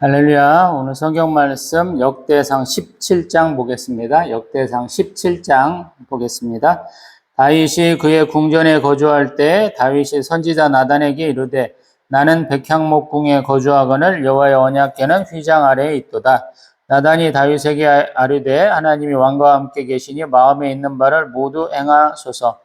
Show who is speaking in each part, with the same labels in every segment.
Speaker 1: 할렐루야. 오늘 성경 말씀 역대상 17장 보겠습니다. 역대상 17장 보겠습니다. 다윗이 그의 궁전에 거주할 때 다윗이 선지자 나단에게 이르되 나는 백향목 궁에 거주하거늘 여호와의 언약궤는 휘장 아래에 있도다. 나단이 다윗에게 아뢰되 하나님이 왕과 함께 계시니 마음에 있는 바를 모두 행하소서.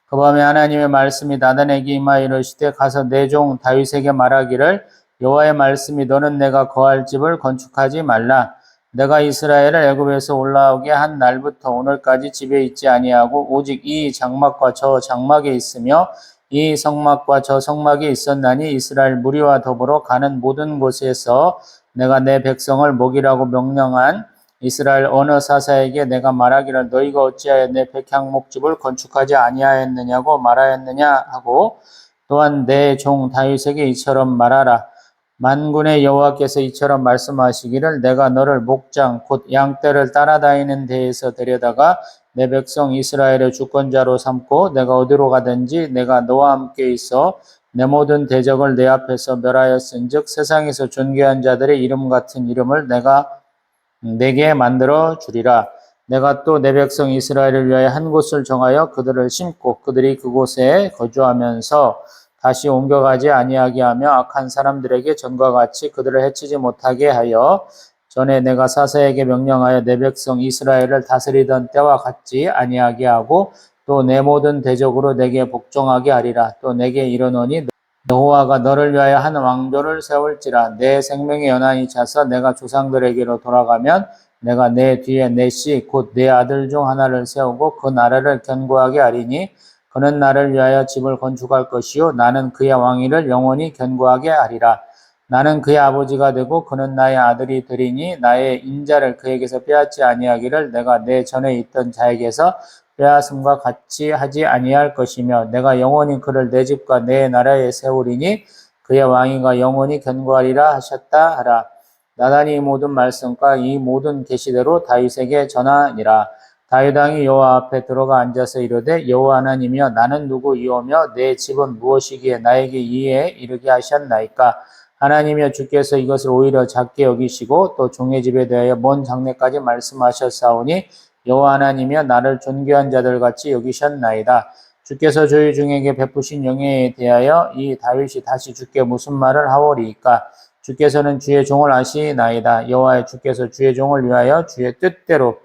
Speaker 1: 그 밤에 하나님의 말씀이 나단에게 임하여 이르시되 가서 내 종 다윗에게 말하기를 여호와의 말씀이 너는 내가 거할 집을 건축하지 말라. 내가 이스라엘을 애굽에서 올라오게 한 날부터 오늘까지 집에 있지 아니하고 오직 이 장막과 저 장막에 있으며 이 성막과 저 성막에 있었나니 이스라엘 무리와 더불어 가는 모든 곳에서 내가 내 백성을 먹이라고 명령한 이스라엘 어느 사사에게 내가 말하기를 너희가 어찌하여 내 백향목집을 건축하지 아니하였느냐고 말하였느냐 하고 또한 내 종 다윗에게 이처럼 말하라. 만군의 여호와께서 이처럼 말씀하시기를 내가 너를 목장 곧 양떼를 따라다니는 데에서 데려다가 내 백성 이스라엘의 주권자로 삼고 내가 어디로 가든지 내가 너와 함께 있어 내 모든 대적을 내 앞에서 멸하였은즉 세상에서 존귀한 자들의 이름 같은 이름을 내가 내게 만들어 주리라. 내가 또 내 백성 이스라엘을 위하여 한 곳을 정하여 그들을 심고 그들이 그곳에 거주하면서 다시 옮겨가지 아니하게 하며 악한 사람들에게 전과 같이 그들을 해치지 못하게 하여 전에 내가 사사에게 명령하여 내 백성 이스라엘을 다스리던 때와 같지 아니하게 하고 또 내 모든 대적으로 내게 복종하게 하리라. 또 내게 이르노니 여호와가 너를 위하여 한 왕조를 세울지라. 내 생명의 연한이 차서 내가 조상들에게로 돌아가면 내가 내 뒤에 내 씨 곧 내 아들 중 하나를 세우고 그 나라를 견고하게 하리니 그는 나를 위하여 집을 건축할 것이요 나는 그의 왕위를 영원히 견고하게 하리라. 나는 그의 아버지가 되고 그는 나의 아들이 되리니 나의 인자를 그에게서 빼앗지 아니하기를 내가 내 전에 있던 자에게서 빼앗음과 같이 하지 아니할 것이며 내가 영원히 그를 내 집과 내 나라에 세우리니 그의 왕위가 영원히 견고하리라 하셨다 하라. 나단이 이 모든 말씀과 이 모든 계시대로 다윗에게 전하니라. 다윗 왕이 여호와 앞에 들어가 앉아서 이르되 여호와 하나님이여 나는 누구이오며 내 집은 무엇이기에 나에게 이에 이르게 하셨나이까. 하나님이여 주께서 이것을 오히려 작게 여기시고 또 종의 집에 대하여 먼 장래까지 말씀하셨사오니 여호와 하나님이여 나를 존귀한 자들 같이 여기셨나이다. 주께서 저희 중에게 베푸신 영예에 대하여 이 다윗이 다시 주께 무슨 말을 하오리이까. 주께서는 주의 종을 아시나이다. 여호와의 주께서 주의 종을 위하여 주의 뜻대로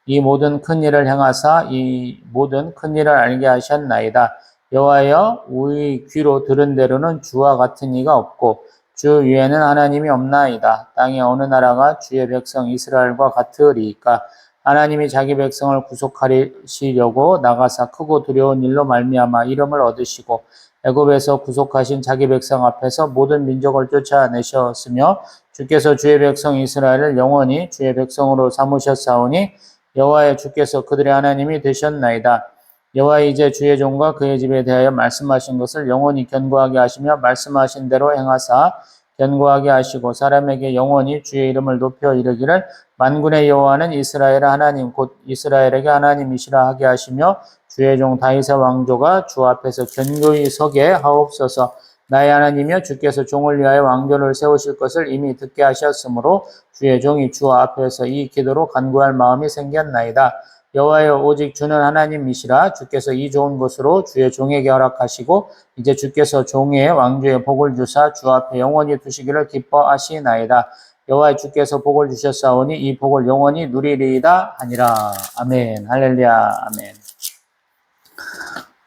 Speaker 1: 이 모든 큰 일을 행하사 이 모든 큰 일을 알게 하셨나이다. 여호와여 우리 귀로 들은 대로는 주와 같은 이가 없고 주 위에는 하나님이 없나이다. 땅의 어느 나라가 주의 백성 이스라엘과 같으리이까. 하나님이 자기 백성을 구속하시려고 나가사 크고 두려운 일로 말미암아 이름을 얻으시고 애굽에서 구속하신 자기 백성 앞에서 모든 민족을 쫓아내셨으며 주께서 주의 백성 이스라엘을 영원히 주의 백성으로 삼으셨사오니 여호와의 주께서 그들의 하나님이 되셨나이다. 여호와 이제 주의 종과 그의 집에 대하여 말씀하신 것을 영원히 견고하게 하시며 말씀하신 대로 행하사 견고하게 하시고 사람에게 영원히 주의 이름을 높여 이르기를 만군의 여호와는 이스라엘의 하나님 곧 이스라엘에게 하나님이시라 하게 하시며 주의 종 다윗의 왕조가 주 앞에서 견고히 서게 하옵소서. 나의 하나님이여 주께서 종을 위하여 왕조를 세우실 것을 이미 듣게 하셨으므로 주의 종이 주 앞에서 이 기도로 간구할 마음이 생겼나이다. 여호와여 오직 주는 하나님이시라. 주께서 이 좋은 것으로 주의 종에게 허락하시고 이제 주께서 종의 왕조의 복을 주사 주 앞에 영원히 두시기를 기뻐하시나이다. 여호와의 주께서 복을 주셨사오니 이 복을 영원히 누리리이다 하니라. 아멘. 할렐루야. 아멘.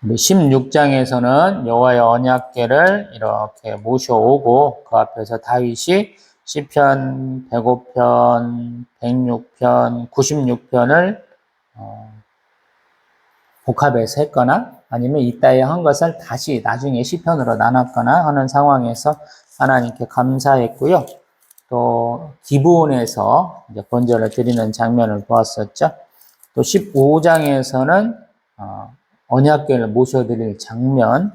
Speaker 1: 16장에서는 여호와의 언약궤를 이렇게 모셔오고 그 앞에서 다윗이 시편 105편, 106편, 96편을 복합해서 했거나 아니면 이따에 한 것을 다시 나중에 시편으로 나눴거나 하는 상황에서 하나님께 감사했고요. 또 기브온에서 이제 번제를 드리는 장면을 보았었죠. 또 15장에서는 언약궤를 모셔드릴 장면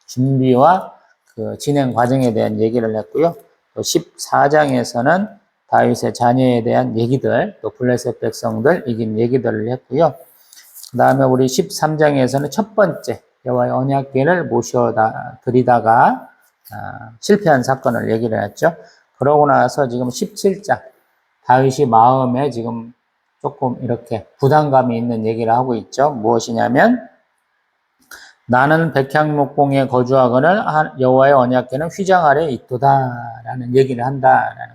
Speaker 1: 준비와 그 진행 과정에 대한 얘기를 했고요. 또 14장에서는 다윗의 자녀에 대한 얘기들, 또 블레셋 백성들 이긴 얘기들을 했고요. 그 다음에 우리 13장에서는 첫 번째 여호와의 언약궤를 모셔 드리다가 실패한 사건을 얘기를 했죠. 그러고 나서 지금 17장 다윗이 마음에 지금 조금 이렇게 부담감이 있는 얘기를 하고 있죠. 무엇이냐면 나는 백향목봉에 거주하거늘 여호와의 언약궤는 휘장 아래에 있도다라는 얘기를 한다라는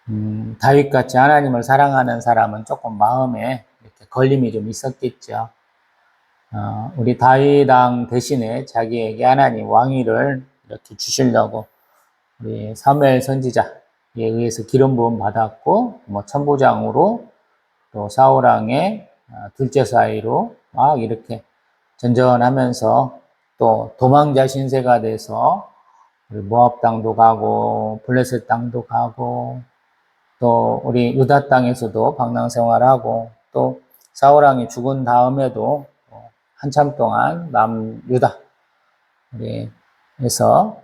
Speaker 1: 거예요. 다윗같이 하나님을 사랑하는 사람은 조금 마음에 이렇게 걸림이 좀 있었겠죠. 우리 다윗 왕 대신에 자기에게 하나님 왕위를 이렇게 주시려고 우리 사무엘 선지자에 의해서 기름 부음 받았고, 뭐 천부장으로 또 사울 왕의 둘째 사이로 막 이렇게 전전하면서 또 도망자 신세가 돼서 우리 모압 땅도 가고 블레셋 땅도 가고 또 우리 유다 땅에서도 방랑 생활하고 또 사울 왕이 죽은 다음에도 한참 동안 남유다 우리에서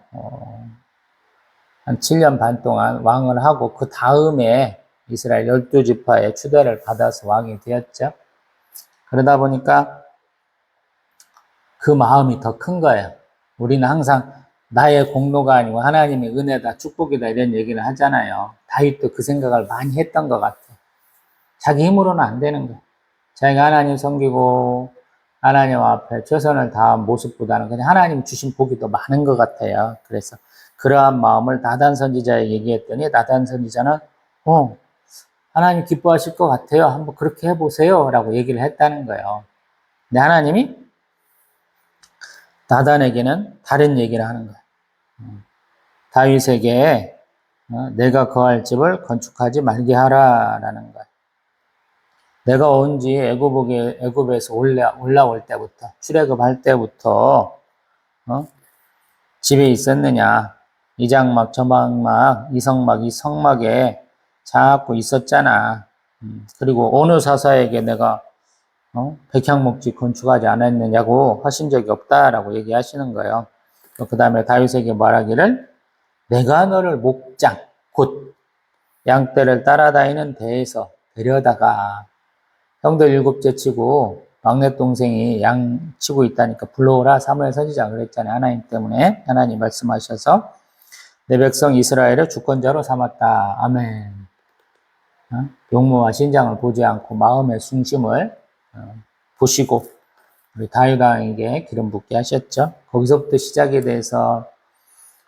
Speaker 1: 한 7년 반 동안 왕을 하고 그 다음에 이스라엘 12지파의 추대를 받아서 왕이 되었죠. 그러다 보니까 그 마음이 더 큰 거예요. 우리는 항상 나의 공로가 아니고 하나님의 은혜다, 축복이다 이런 얘기를 하잖아요. 다윗도 그 생각을 많이 했던 것 같아요. 자기 힘으로는 안 되는 거예요. 자기가 하나님 섬기고 하나님 앞에 최선을 다한 모습보다는 그냥 하나님 주신 복이 더 많은 것 같아요. 그래서 그러한 마음을 나단 선지자에 얘기했더니 나단 선지자는 하나님 기뻐하실 것 같아요. 한번 그렇게 해보세요 라고 얘기를 했다는 거예요. 근데 하나님이 나단에게는 다른 얘기를 하는 거예요. 다윗에게 내가 거할 집을 건축하지 말게 하라라는 거예요. 내가 온지 애굽에서 올라올 때부터 출애굽할 때부터 집에 있었느냐? 이 장막 저 장막 이 성막 이 성막에 자꾸 있었잖아. 그리고 어느 사사에게 내가 백향목집 건축하지 않았느냐고 하신 적이 없다라고 얘기하시는 거예요. 그 다음에 다윗에게 말하기를 내가 너를 목장 곧 양떼를 따라다니는 데에서 데려다가 형들 7째 치고 막내 동생이 양 치고 있다니까 불러오라 사무엘 선지자 그랬잖아요. 하나님 때문에 하나님 말씀하셔서 내 백성 이스라엘을 주권자로 삼았다. 아멘. 용모와 신장을 보지 않고 마음의 중심을 보시고 우리 다윗 왕에게 기름 붓게 하셨죠. 거기서부터 시작이 돼서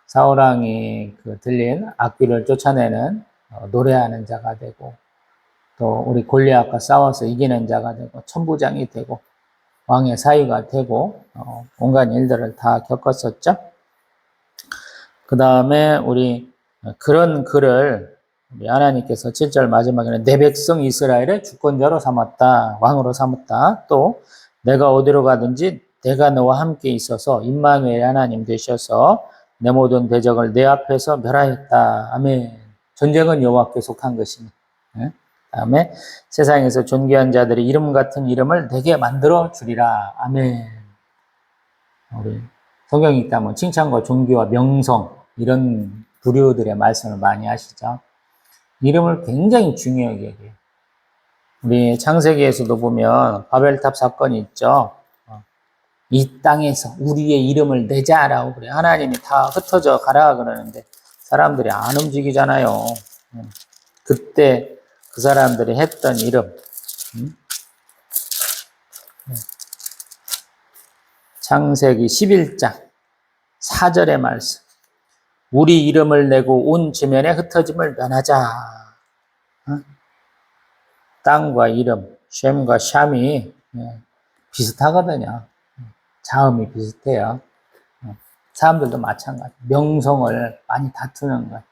Speaker 1: 사울 왕이 그 들린 악귀를 쫓아내는 노래하는 자가 되고 또 우리 골리앗과 싸워서 이기는 자가 되고 천부장이 되고 왕의 사위가 되고 온갖 일들을 다 겪었었죠. 그 다음에 우리 그런 글을 우리 하나님께서 7절 마지막에는 내 백성 이스라엘의 주권자로 삼았다. 왕으로 삼았다. 또 내가 어디로 가든지 내가 너와 함께 있어서 임마누엘 하나님 되셔서 내 모든 대적을 내 앞에서 멸하였다. 아멘. 전쟁은 여호와께 속한 것이니. 다음에 세상에서 존귀한 자들의 이름 같은 이름을 내게 만들어 주리라. 아멘. 우리 성경 읽다 보면 칭찬과 존귀와 명성 이런 부류들의 말씀을 많이 하시죠. 이름을 굉장히 중요하게 얘기해요. 우리 창세기에서도 보면 바벨탑 사건이 있죠. 이 땅에서 우리의 이름을 내자라고 그래요. 하나님이 다 흩어져 가라 그러는데 사람들이 안 움직이잖아요. 그때 그 사람들이 했던 이름. 창세기 11장 4절의 말씀. 우리 이름을 내고 온 지면에 흩어짐을 면하자. 땅과 이름, 셈과 샴이 비슷하거든요. 자음이 비슷해요. 사람들도 마찬가지. 명성을 많이 다투는 거예요.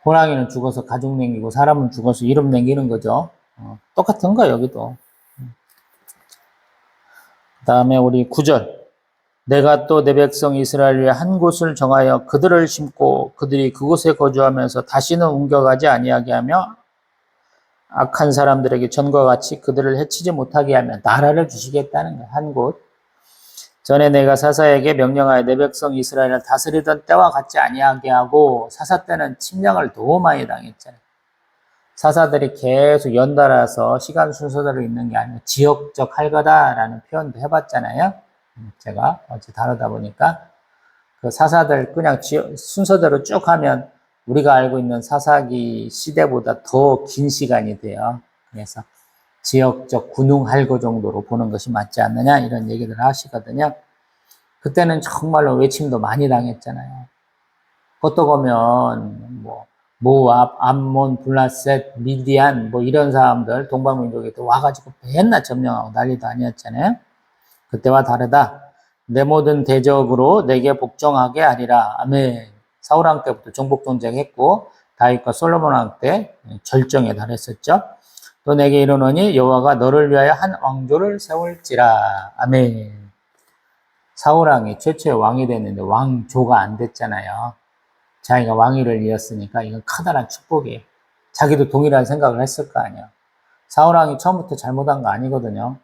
Speaker 1: 호랑이는 죽어서 가죽 남기고 사람은 죽어서 이름 남기는 거죠. 똑같은 거 여기도. 그 다음에 우리 9절. 내가 또 내 백성 이스라엘 위에 한 곳을 정하여 그들을 심고 그들이 그곳에 거주하면서 다시는 옮겨가지 아니하게 하며 악한 사람들에게 전과 같이 그들을 해치지 못하게 하며 나라를 주시겠다는 거예요. 한 곳. 전에 내가 사사에게 명령하여 내 백성 이스라엘을 다스리던 때와 같지 아니하게 하고 사사 때는 침략을 너무 많이 당했잖아요. 사사들이 계속 연달아서 시간 순서대로 있는 게 아니고 지역적 할거다라는 표현도 해봤잖아요. 제가 어제 다루다 보니까 그 사사들 그냥 순서대로 쭉 하면 우리가 알고 있는 사사기 시대보다 더 긴 시간이 돼요. 그래서 지역적 군웅할거 정도로 보는 것이 맞지 않느냐 이런 얘기를 하시거든요. 그때는 정말로 외침도 많이 당했잖아요. 그것도 보면 뭐 모압, 암몬, 블라셋, 미디안 뭐 이런 사람들 동방민족이 또 와가지고 맨날 점령하고 난리도 아니었잖아요. 그때와 다르다. 내 모든 대적으로 내게 복종하게 하리라. 아멘. 사울 왕 때부터 정복 전쟁했고 다윗과 솔로몬 왕 때 절정에 달했었죠. 또 내게 이르노니 여호와가 너를 위하여 한 왕조를 세울지라. 아멘. 사울 왕이 최초의 왕이 됐는데 왕조가 안 됐잖아요. 자기가 왕위를 이었으니까 이건 커다란 축복이에요. 자기도 동일한 생각을 했을 거 아니에요. 사울 왕이 처음부터 잘못한 거 아니거든요.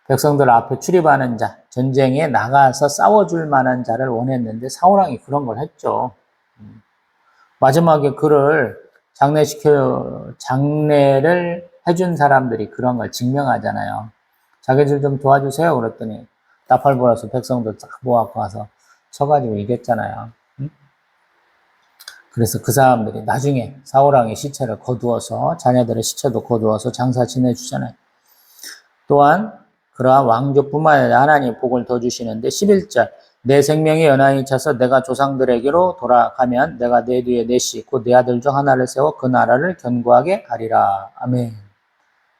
Speaker 1: 백성들 앞에 출입하는 자, 전쟁에 나가서 싸워줄 만한 자를 원했는데 사울 왕이 그런 걸 했죠. 마지막에 그를 장례를 해준 사람들이 그런 걸 증명하잖아요. 자기들 좀 도와주세요. 그랬더니 나팔 불어서 백성들 딱 모아서 가서 쳐가지고 이겼잖아요. 그래서 그 사람들이 나중에 사울왕의 시체를 거두어서 자녀들의 시체도 거두어서 장사 지내주잖아요. 또한 그러한 왕조뿐만 아니라 하나님 복을 더 주시는데 11절 내 생명이 연한히 차서 내가 조상들에게로 돌아가면 내가 내 뒤에 내 씨 곧 내 아들 중 하나를 세워 그 나라를 견고하게 하리라. 아멘.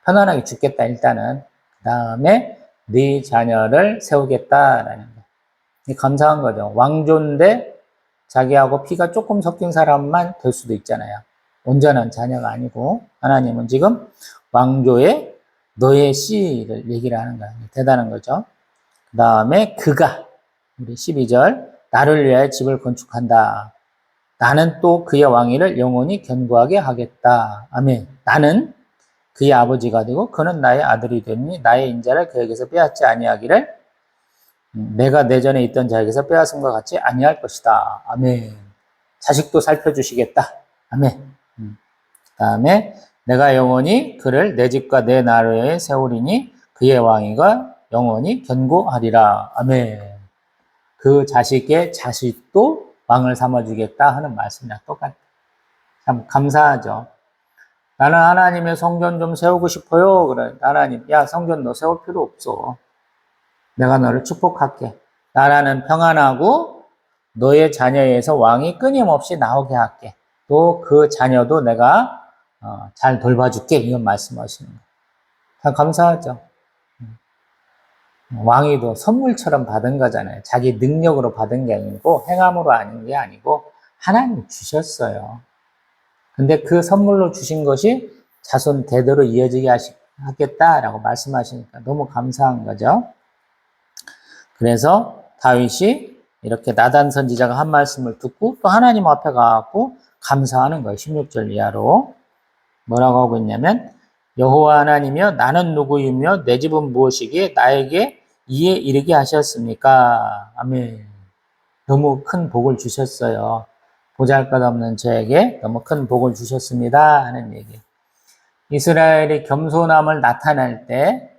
Speaker 1: 편안하게 죽겠다 일단은. 그 다음에 네 자녀를 세우겠다라는 거. 감사한 거죠. 왕조인데 자기하고 피가 조금 섞인 사람만 될 수도 있잖아요. 온전한 자녀가 아니고 하나님은 지금 왕조의 너의 씨를 얘기를 하는 거예요. 대단한 거죠. 그 다음에 그가 우리 12절 나를 위하여 집을 건축한다. 나는 또 그의 왕위를 영원히 견고하게 하겠다. 아멘. 나는 그의 아버지가 되고 그는 나의 아들이 되니 나의 인자를 그에게서 빼앗지 아니하기를 내가 내전에 있던 자에게서 빼앗은 것 같이 아니할 것이다. 아멘. 자식도 살펴주시겠다. 아멘. 그 다음에 내가 영원히 그를 내 집과 내 나라에 세우리니 그의 왕위가 영원히 견고하리라. 아멘. 그 자식의 자식도 왕을 삼아주겠다 하는 말씀이랑 똑같아요. 참 감사하죠. 나는 하나님의 성전 좀 세우고 싶어요. 그래. 하나님, 야, 성전 너 세울 필요 없어. 내가 너를 축복할게. 나라는 평안하고 너의 자녀에서 왕이 끊임없이 나오게 할게. 또 그 자녀도 내가 잘 돌봐줄게. 이런 말씀하시는 거예요. 참 감사하죠. 왕위도 선물처럼 받은 거잖아요. 자기 능력으로 받은 게 아니고 행함으로 아닌 게 아니고 하나님 주셨어요. 근데 그 선물로 주신 것이 자손 대대로 이어지게 하겠다라고 말씀하시니까 너무 감사한 거죠. 그래서 다윗이 이렇게 나단 선지자가 한 말씀을 듣고 또 하나님 앞에 가고 감사하는 거예요. 16절 이하로. 뭐라고 하고 있냐면 여호와 하나님이여 나는 누구이며 내 집은 무엇이기에 나에게 이에 이르게 하셨습니까? 아멘. 너무 큰 복을 주셨어요. 보잘것없는 저에게 너무 큰 복을 주셨습니다 하는 얘기. 이스라엘이 겸손함을 나타낼 때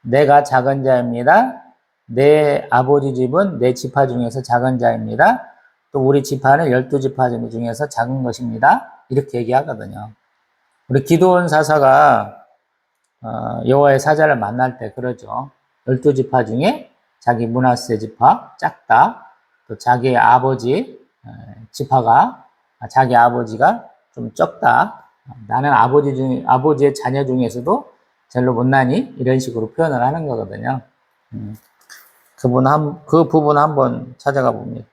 Speaker 1: 내가 작은 자입니다. 내 아버지 집은 내 지파 중에서 작은 자입니다. 또 우리 지파는 12지파 중에서 작은 것입니다. 이렇게 얘기하거든요. 우리 기드온 사사가 여호와의 사자를 만날 때 그러죠. 12지파 중에 자기 므낫세 지파 작다. 또 자기 아버지 지파가 자기 아버지가 좀 적다. 나는 아버지의 자녀 중에서도 제일로 못나니 이런 식으로 표현을 하는 거거든요. 그 부분 한번 찾아가 봅니다.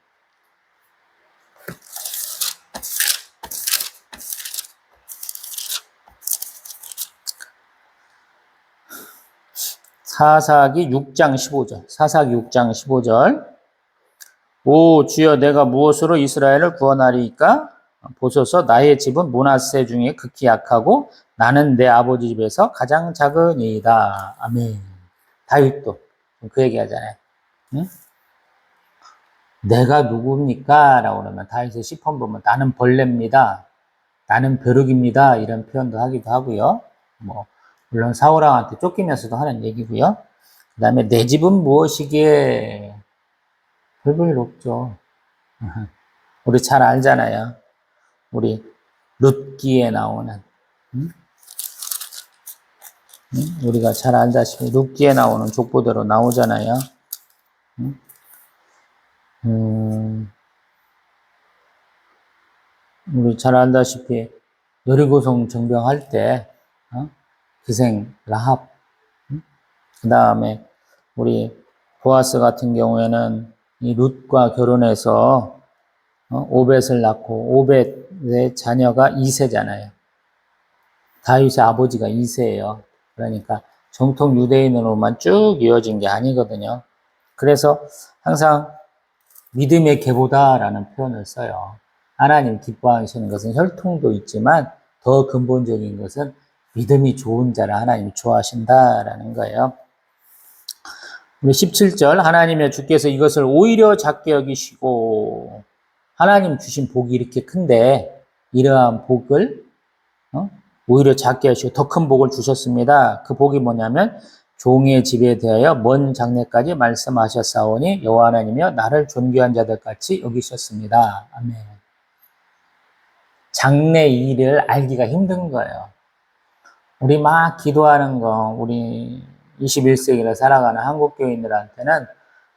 Speaker 1: 사사기 6장 15절. 사사기 6장 15절. 오 주여 내가 무엇으로 이스라엘을 구원하리이까? 보소서 나의 집은 므낫세 중에 극히 약하고 나는 내 아버지 집에서 가장 작으니이다. 아멘. 다윗도 그 얘기 하잖아요. 응? 내가 누굽니까? 라고 그러면 다윗의 시편 보면 나는 벌레입니다. 나는 벼룩입니다. 이런 표현도 하기도 하고요. 물론 사울왕한테 쫓기면서도 하는 얘기고요. 그 다음에 내 집은 무엇이기에 별 볼 일 없죠. 우리 잘 알잖아요. 우리 룻기에 나오는, 응? 응? 우리가 잘 알다시피 룻기에 나오는 족보대로 나오잖아요. 응? 우리 잘 알다시피 여리고성 정병할 때 기생 라합, 그 다음에 우리 보아스 같은 경우에는 이 룻과 결혼해서 오벳을 낳고 오벳의 자녀가 이세잖아요. 다윗의 아버지가 이세예요. 그러니까 정통 유대인으로만 쭉 이어진 게 아니거든요. 그래서 항상 믿음의 계보다라는 표현을 써요. 하나님 기뻐하시는 것은 혈통도 있지만 더 근본적인 것은 믿음이 좋은 자를 하나님이 좋아하신다라는 거예요. 우리 17절 하나님의 주께서 이것을 오히려 작게 여기시고 하나님 주신 복이 이렇게 큰데 이러한 복을 오히려 작게 하시고 더 큰 복을 주셨습니다. 그 복이 뭐냐면 종의 집에 대하여 먼 장래까지 말씀하셨사오니 여호와 하나님이여 나를 존귀한 자들 같이 여기셨습니다. 아멘. 장래 일을 알기가 힘든 거예요. 우리 막 기도하는 거 우리 21세기를 살아가는 한국 교인들한테는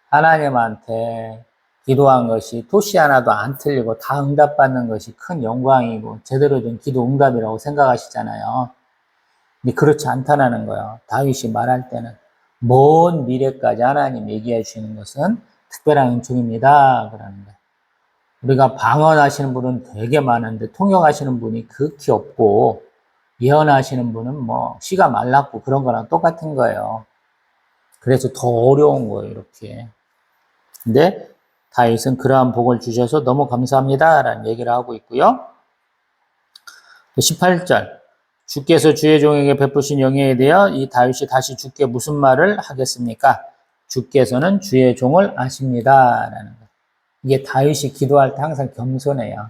Speaker 1: 하나님한테 기도한 것이 토시 하나도 안 틀리고 다 응답받는 것이 큰 영광이고 제대로 된 기도 응답이라고 생각하시잖아요. 근데 그렇지 않다는 거예요. 다윗이 말할 때는 먼 미래까지 하나님 얘기해 주시는 것은 특별한 은총입니다. 그러는 거예요. 우리가 방언하시는 분은 되게 많은데 통역하시는 분이 극히 없고 예언하시는 분은 뭐 씨가 말랐고 그런 거랑 똑같은 거예요. 그래서 더 어려운 거예요, 이렇게. 근데 다윗은 그러한 복을 주셔서 너무 감사합니다. 라는 얘기를 하고 있고요. 18절. 주께서 주의 종에게 베푸신 영예에 대하여 이 다윗이 다시 주께 무슨 말을 하겠습니까? 주께서는 주의 종을 아십니다. 라는 거. 이게 다윗이 기도할 때 항상 겸손해요.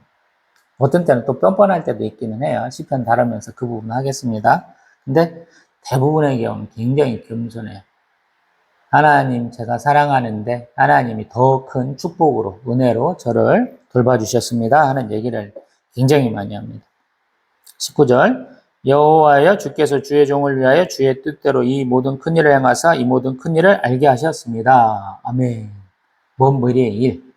Speaker 1: 어떤 때는 또 뻔뻔할 때도 있기는 해요. 시편 다루면서 그 부분 하겠습니다. 근데 대부분의 경우는 굉장히 겸손해요. 하나님 제가 사랑하는데 하나님이 더 큰 축복으로 은혜로 저를 돌봐주셨습니다 하는 얘기를 굉장히 많이 합니다. 19절 여호와여 주께서 주의 종을 위하여 주의 뜻대로 이 모든 큰 일을 행하사 이 모든 큰 일을 알게 하셨습니다. 아멘. 먼 미래의 일,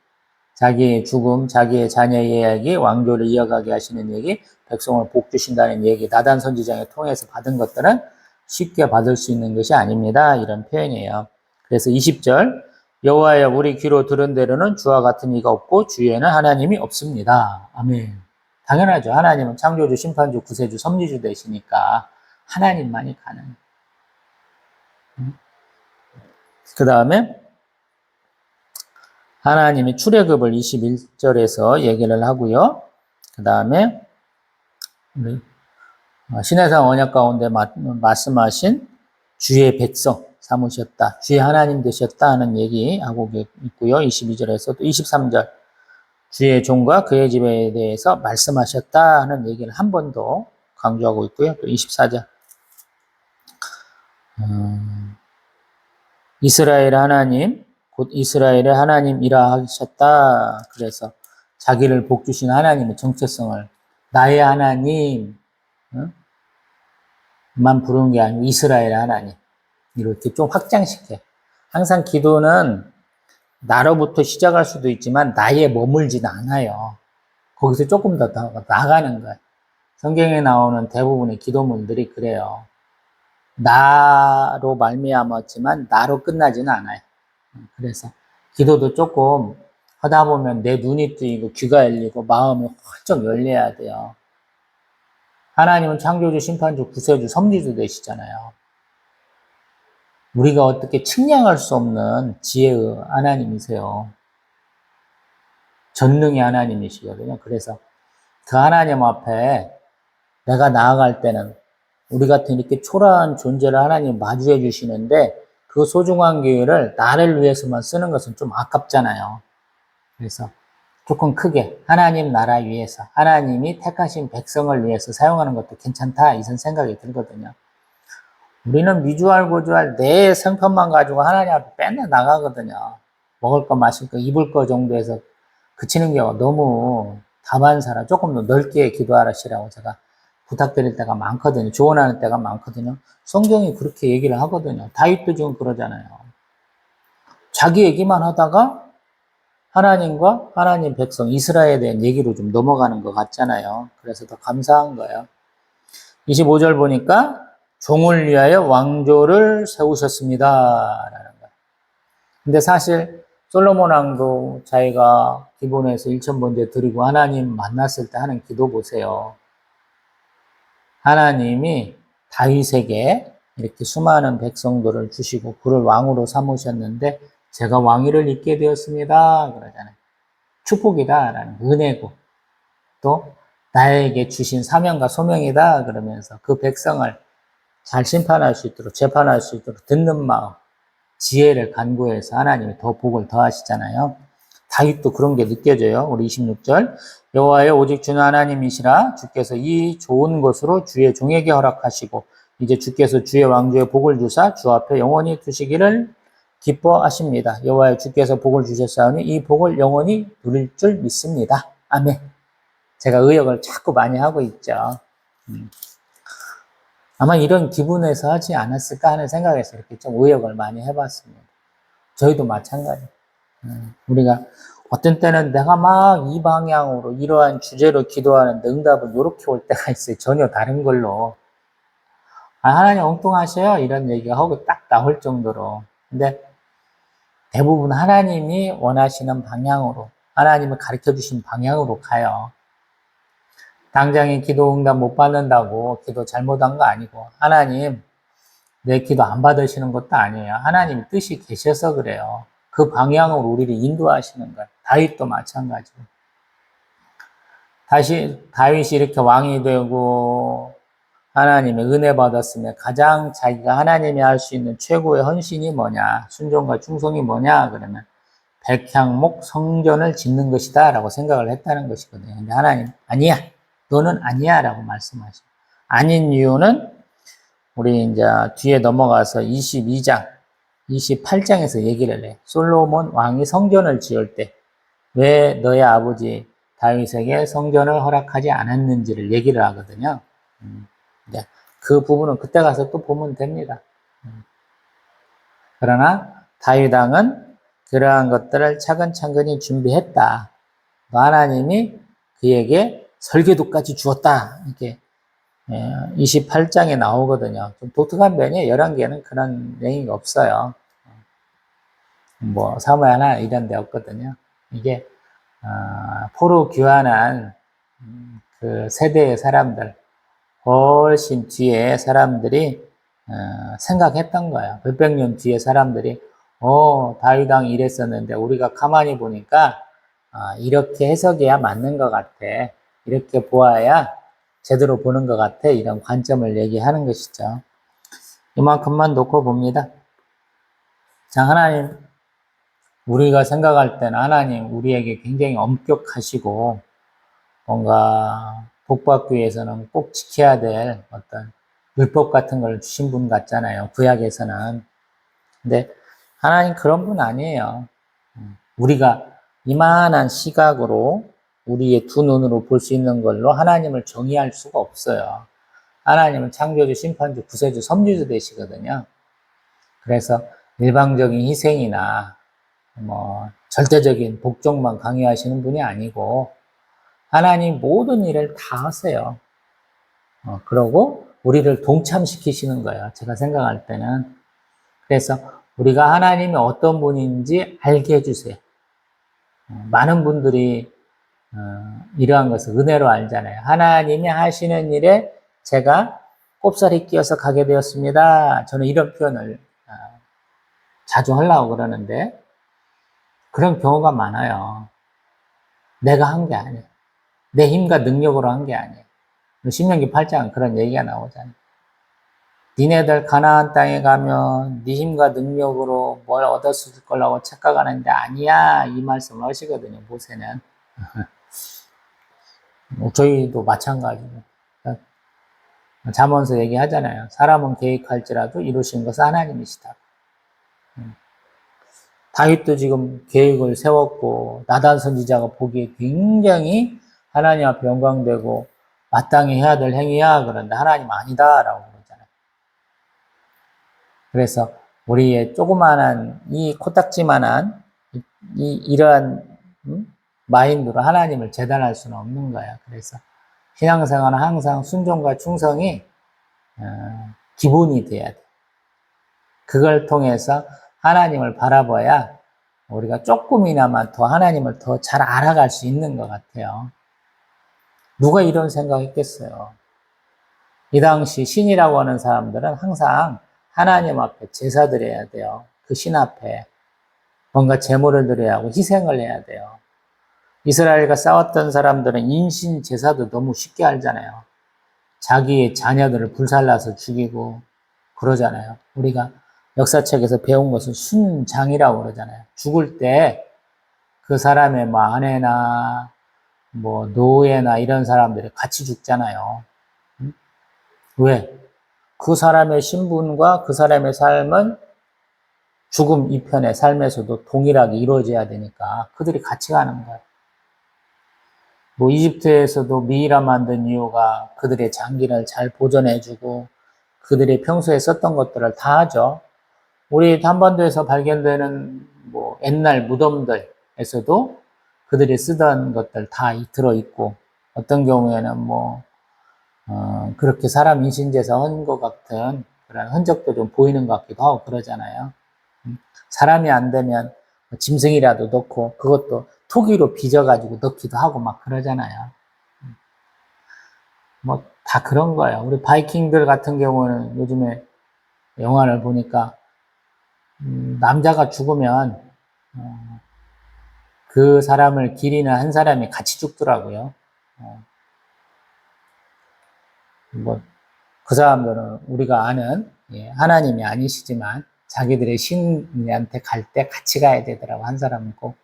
Speaker 1: 자기의 죽음, 자기의 자녀의 이야기, 왕조를 이어가게 하시는 얘기, 백성을 복 주신다는 얘기, 나단 선지자를 통해서 받은 것들은 쉽게 받을 수 있는 것이 아닙니다. 이런 표현이에요. 그래서 20절 여호와여 우리 귀로 들은 대로는 주와 같은 이가 없고 주위에는 하나님이 없습니다. 아멘. 당연하죠. 하나님은 창조주, 심판주, 구세주, 섭리주 되시니까 하나님만이 가능해요. 그 다음에 하나님이 출애굽을 21절에서 얘기를 하고요. 그 다음에 신해상 언약 가운데 말씀하신 주의 백성 삼으셨다. 주의 하나님 되셨다 하는 얘기하고 있고요. 22절에서 또 23절 주의 종과 그의 집에 대해서 말씀하셨다 하는 얘기를 한 번 더 강조하고 있고요. 또 24절 이스라엘 하나님 곧 이스라엘의 하나님이라 하셨다. 그래서 자기를 복주신 하나님의 정체성을 나의 하나님 만 부르는 게 아니고 이스라엘의 하나님 이렇게 좀 확장시켜. 항상 기도는 나로부터 시작할 수도 있지만 나에 머물지는 않아요. 거기서 조금 더 나가는 거예요. 성경에 나오는 대부분의 기도문들이 그래요. 나로 말미암았지만 나로 끝나지는 않아요. 그래서 기도도 조금 하다 보면 내 눈이 뜨이고 귀가 열리고 마음이 활짝 열려야 돼요. 하나님은 창조주, 심판주, 구세주, 섭리주 되시잖아요. 우리가 어떻게 측량할 수 없는 지혜의 하나님이세요. 전능의 하나님이시거든요. 그래서 그 하나님 앞에 내가 나아갈 때는 우리 같은 이렇게 초라한 존재를 하나님 마주해 주시는데 그 소중한 기회를 나를 위해서만 쓰는 것은 좀 아깝잖아요. 그래서 조금 크게 하나님 나라 위해서 하나님이 택하신 백성을 위해서 사용하는 것도 괜찮다 이런 생각이 들거든요. 우리는 미주알 고주알 내 성편만 가지고 하나님 앞에 맨날 나가거든요. 먹을 거 마실 거 입을 거 정도에서 그치는 경우가 너무 다반사라 조금 더 넓게 기도하시라고 제가 부탁드릴 때가 많거든요. 조언하는 때가 많거든요. 성경이 그렇게 얘기를 하거든요. 다윗도 지금 그러잖아요. 자기 얘기만 하다가 하나님과 하나님 백성 이스라엘에 대한 얘기로 좀 넘어가는 것 같잖아요. 그래서 더 감사한 거예요. 25절 보니까 종을 위하여 왕조를 세우셨습니다. 라는 거예요. 근데 사실 솔로몬 왕도 자기가 기본에서 1,000번째 드리고 하나님 만났을 때 하는 기도 보세요. 하나님이 다윗에게 이렇게 수많은 백성들을 주시고 그를 왕으로 삼으셨는데 제가 왕위를 잇게 되었습니다. 그러잖아요. 축복이다라는 은혜고 또 나에게 주신 사명과 소명이다 그러면서 그 백성을 잘 심판할 수 있도록 재판할 수 있도록 듣는 마음 지혜를 간구해서 하나님이 더 복을 더하시잖아요. 다윗도 그런 게 느껴져요. 우리 26절 여호와여 오직 주는 하나님이시라 주께서 이 좋은 것으로 주의 종에게 허락하시고 이제 주께서 주의 왕조에 복을 주사 주 앞에 영원히 두시기를 기뻐하십니다. 여호와여 주께서 복을 주셨사오니 이 복을 영원히 누릴 줄 믿습니다. 아멘. 제가 의역을 자꾸 많이 하고 있죠. 아마 이런 기분에서 하지 않았을까 하는 생각에서 이렇게 좀 의역을 많이 해봤습니다. 저희도 마찬가지. 우리가 어떤 때는 내가 막 이 방향으로 이러한 주제로 기도하는데 응답은 이렇게 올 때가 있어요. 전혀 다른 걸로. 하나님 엉뚱하셔요. 이런 얘기가 하고 딱 나올 정도로. 근데 대부분 하나님이 원하시는 방향으로, 하나님을 가르쳐 주신 방향으로 가요. 당장에 기도 응답 못 받는다고 기도 잘못한 거 아니고, 하나님, 내 기도 안 받으시는 것도 아니에요. 하나님 뜻이 계셔서 그래요. 그 방향으로 우리를 인도하시는 거예요. 다윗도 마찬가지고. 다윗이 이렇게 왕이 되고, 하나님의 은혜 받았으면 가장 자기가 하나님이 할 수 있는 최고의 헌신이 뭐냐, 순종과 충성이 뭐냐, 그러면 백향목 성전을 짓는 것이다 라고 생각을 했다는 것이거든요. 근데 하나님, 아니야. 너는 아니야 라고 말씀하시고. 아닌 이유는 우리 이제 뒤에 넘어가서 22장, 28장에서 얘기를 해. 솔로몬 왕이 성전을 지을 때 왜 너의 아버지 다윗에게 성전을 허락하지 않았는지를 얘기를 하거든요. 그 부분은 그때 가서 또 보면 됩니다. 그러나 다윗 왕은 그러한 것들을 차근차근히 준비했다. 하나님이 그에게 설계도까지 주었다. 이렇게 28장에 나오거든요. 좀 독특한 면이 11개는 그런 내용이 없어요. 뭐 사무엘하나 이런 데 없거든요. 이게 포로 귀환한 그 세대의 사람들, 훨씬 뒤에 사람들이 생각했던 거예요. 몇백 년 뒤에 사람들이 다윗 왕이 이랬었는데 우리가 가만히 보니까 이렇게 해석해야 맞는 것 같아. 이렇게 보아야 제대로 보는 것 같아. 이런 관점을 얘기하는 것이죠. 이만큼만 놓고 봅니다. 자, 하나님, 우리가 생각할 때는 하나님 우리에게 굉장히 엄격하시고 뭔가 복받기 위해서는 꼭 지켜야 될 어떤 율법 같은 걸 주신 분 같잖아요. 구약에서는. 근데 하나님 그런 분 아니에요. 우리가 이만한 시각으로 우리의 두 눈으로 볼 수 있는 걸로 하나님을 정의할 수가 없어요. 하나님은 창조주, 심판주, 구세주, 섬기주 되시거든요. 그래서 일방적인 희생이나 뭐 절대적인 복종만 강요하시는 분이 아니고 하나님 모든 일을 다 하세요. 그러고 우리를 동참시키시는 거예요. 제가 생각할 때는. 그래서 우리가 하나님이 어떤 분인지 알게 해주세요. 많은 분들이 이러한 것을 은혜로 알잖아요. 하나님이 하시는 일에 제가 꼽사리 끼어서 가게 되었습니다. 저는 이런 표현을 자주 하려고 그러는데 그런 경우가 많아요. 내가 한 게 아니에요. 내 힘과 능력으로 한 게 아니에요. 신명기 8장은 그런 얘기가 나오잖아요. 니네들 가나안 땅에 가면 네 힘과 능력으로 뭘 얻었을 거라고 착각하는데 아니야. 이 말씀을 하시거든요. 모세는. 저희도 마찬가지고. 잠언서 얘기하잖아요. 사람은 계획할지라도 이루신 것은 하나님이시다. 다윗도 지금 계획을 세웠고 나단 선지자가 보기에 굉장히 하나님 앞에 영광되고 마땅히 해야 될 행위야. 그런데 하나님 아니다라고 그러잖아요. 그래서 우리의 조그만한 이 코딱지만한 이러한 마인드로 하나님을 재단할 수는 없는 거야. 그래서 신앙생활은 항상 순종과 충성이 기본이 돼야 돼. 그걸 통해서 하나님을 바라봐야 우리가 조금이나마 더 하나님을 더 잘 알아갈 수 있는 것 같아요. 누가 이런 생각했겠어요? 이 당시 신이라고 하는 사람들은 항상 하나님 앞에 제사 드려야 돼요. 그 신 앞에 뭔가 제물을 드려야 하고 희생을 해야 돼요. 이스라엘과 싸웠던 사람들은 인신 제사도 너무 쉽게 알잖아요. 자기의 자녀들을 불살라서 죽이고 그러잖아요. 우리가 역사책에서 배운 것은 순장이라고 그러잖아요. 죽을 때 그 사람의 뭐 아내나 뭐 노예나 이런 사람들이 같이 죽잖아요. 왜? 그 사람의 신분과 그 사람의 삶은 죽음 이편의 삶에서도 동일하게 이루어져야 되니까 그들이 같이 가는 거예요. 뭐 이집트에서도 미이라 만든 이유가 그들의 장기를 잘 보존해주고 그들이 평소에 썼던 것들을 다 하죠. 우리 한반도에서 발견되는 뭐 옛날 무덤들에서도 그들이 쓰던 것들 다 들어있고 어떤 경우에는 뭐 그렇게 사람 인신제사 한 것 같은 그런 흔적도 좀 보이는 것 같기도 하고 그러잖아요. 사람이 안 되면 짐승이라도 넣고 그것도 토기로 빚어가지고 넣기도 하고 막 그러잖아요. 뭐 다 그런 거예요. 우리 바이킹들 같은 경우는 요즘에 영화를 보니까 남자가 죽으면 그 사람을 기리는 한 사람이 같이 죽더라고요. 뭐 그 사람들은 우리가 아는 하나님이 아니시지만 자기들의 신한테 갈 때 같이 가야 되더라고 한 사람은 꼭.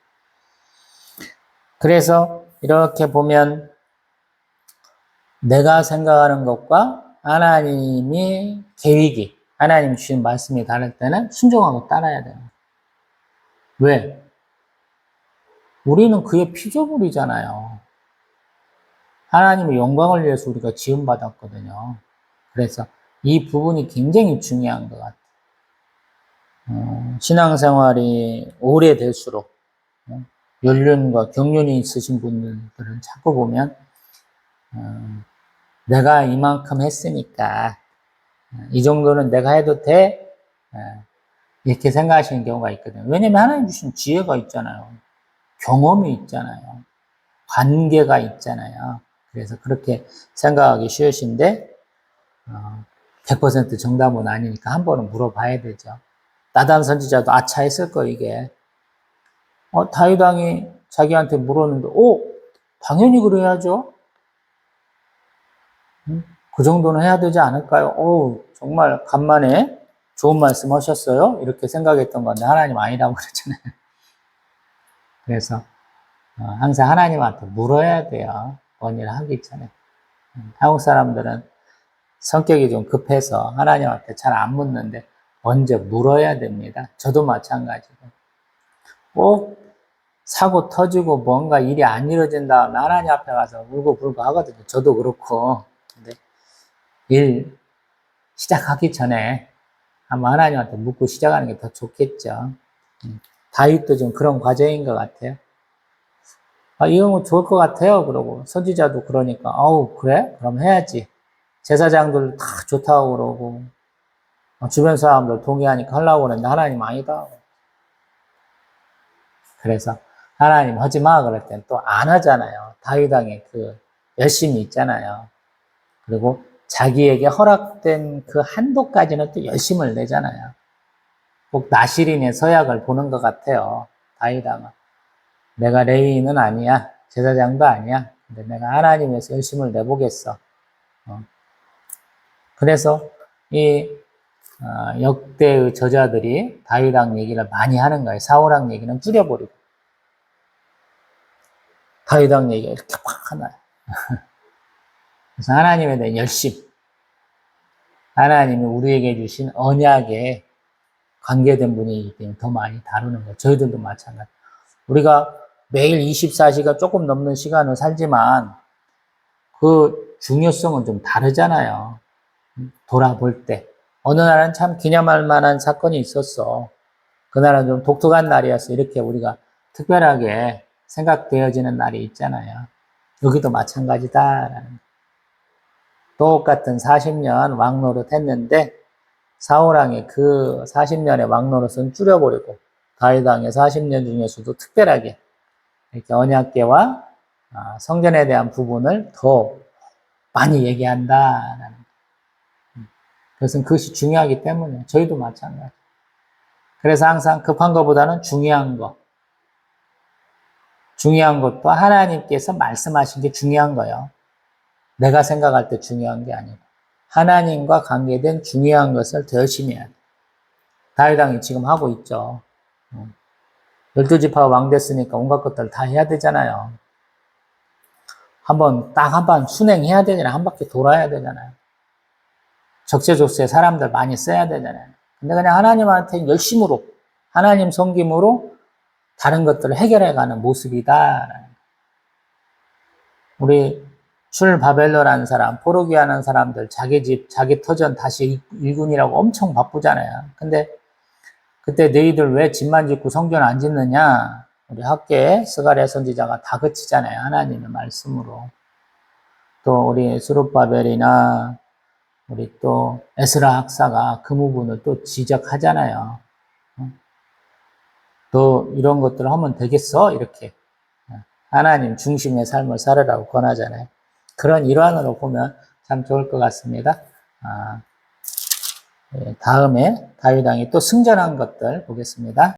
Speaker 1: 그래서 이렇게 보면 내가 생각하는 것과 하나님이 계획이 하나님 주신 말씀이 다를 때는 순종하고 따라야 돼요. 왜? 우리는 그의 피조물이잖아요. 하나님의 영광을 위해서 우리가 지음받았거든요. 그래서 이 부분이 굉장히 중요한 것 같아요. 신앙생활이 오래될수록 연륜과 경륜이 있으신 분들은 자꾸 보면 내가 이만큼 했으니까 이 정도는 내가 해도 돼 이렇게 생각하시는 경우가 있거든요. 왜냐하면 하나님 주신 지혜가 있잖아요. 경험이 있잖아요. 관계가 있잖아요. 그래서 그렇게 생각하기 쉬우신데 100% 정답은 아니니까 한 번은 물어봐야 되죠. 나단 선지자도 아차 했을 거 이게. 다윗 왕이 자기한테 물었는데 당연히 그래야죠. 그 정도는 해야 되지 않을까요? 정말 간만에 좋은 말씀 하셨어요? 이렇게 생각했던 건데 하나님 아니라고 그랬잖아요. 그래서 항상 하나님한테 물어야 돼요. 뭔 일 하기 전에. 한국 사람들은 성격이 좀 급해서 하나님한테 잘 안 묻는데 먼저 물어야 됩니다. 저도 마찬가지고. 꼭 사고 터지고 뭔가 일이 안 이루어진 다음에 하나님 앞에 가서 울고불고 하거든요. 저도 그렇고. 근데 일 시작하기 전에 한번 하나님한테 묻고 시작하는 게 더 좋겠죠. 다윗도 좀 그런 과정인 것 같아요. 이런 거 좋을 것 같아요. 그러고 선지자도 그러니까 그래? 그럼 해야지. 제사장들 다 좋다고 그러고 주변 사람들 동의하니까 하려고 그랬는데 하나님 아니다. 그래서 하나님 하지 마 그럴 땐 또 안 하잖아요. 다윗 왕의 그 열심이 있잖아요. 그리고 자기에게 허락된 그 한도까지는 또 열심을 내잖아요. 꼭 나시린의 서약을 보는 것 같아요. 다윗 왕은. 내가 레위인은 아니야. 제사장도 아니야. 근데 내가 하나님 위해서 열심을 내보겠어. 그래서 이 역대의 저자들이 다윗 왕 얘기를 많이 하는 거예요. 사울 왕 얘기는 줄여버리고. 다윗 왕 얘기가 이렇게 확 하나요. 그래서 하나님에 대한 열심. 하나님이 우리에게 주신 언약의 관계된 분이기 때문에 더 많이 다루는 거예요. 저희들도 마찬가지. 우리가 매일 24시간 조금 넘는 시간을 살지만 그 중요성은 좀 다르잖아요. 돌아볼 때. 어느 날은 참 기념할 만한 사건이 있었어. 그날은 좀 독특한 날이었어. 이렇게 우리가 특별하게 생각되어지는 날이 있잖아요. 여기도 마찬가지다. 똑같은 40년 왕노릇 했는데 사울왕이 그 40년의 왕노릇은 줄여버리고 다윗왕의 40년 중에서도 특별하게 이렇게 언약궤와 성전에 대한 부분을 더 많이 얘기한다라는. 그것은 그것이 중요하기 때문에 저희도 마찬가지. 그래서 항상 급한 것보다는 중요한 것. 중요한 것도 하나님께서 말씀하신 게 중요한 거예요. 내가 생각할 때 중요한 게 아니고 하나님과 관계된 중요한 것을 더 열심히 해야 돼. 다윗왕이 지금 하고 있죠. 12지파가 왕 됐으니까 온갖 것들을 다 해야 되잖아요. 딱 한 번 순행해야 되잖아요. 한 바퀴 돌아야 되잖아요. 적재적소에 사람들 많이 써야 되잖아요. 근데 그냥 하나님한테 열심으로, 하나님 섬김으로 다른 것들을 해결해가는 모습이다. 우리 출바벨로라는 사람, 포르기아라는 사람들, 자기 집, 자기 터전 다시 일군이라고 엄청 바쁘잖아요. 근데 그때 너희들 왜 집만 짓고 성전 안 짓느냐? 우리 학계에 스가랴 선지자가 다 그치잖아요. 하나님의 말씀으로. 또 우리 스룹바벨이나 우리 또 에스라 학사가 그 부분을 또 지적하잖아요. 너 이런 것들을 하면 되겠어? 이렇게 하나님 중심의 삶을 살으라고 권하잖아요. 그런 일환으로 보면 참 좋을 것 같습니다. 다음에 다윗 왕이 또 승전한 것들 보겠습니다.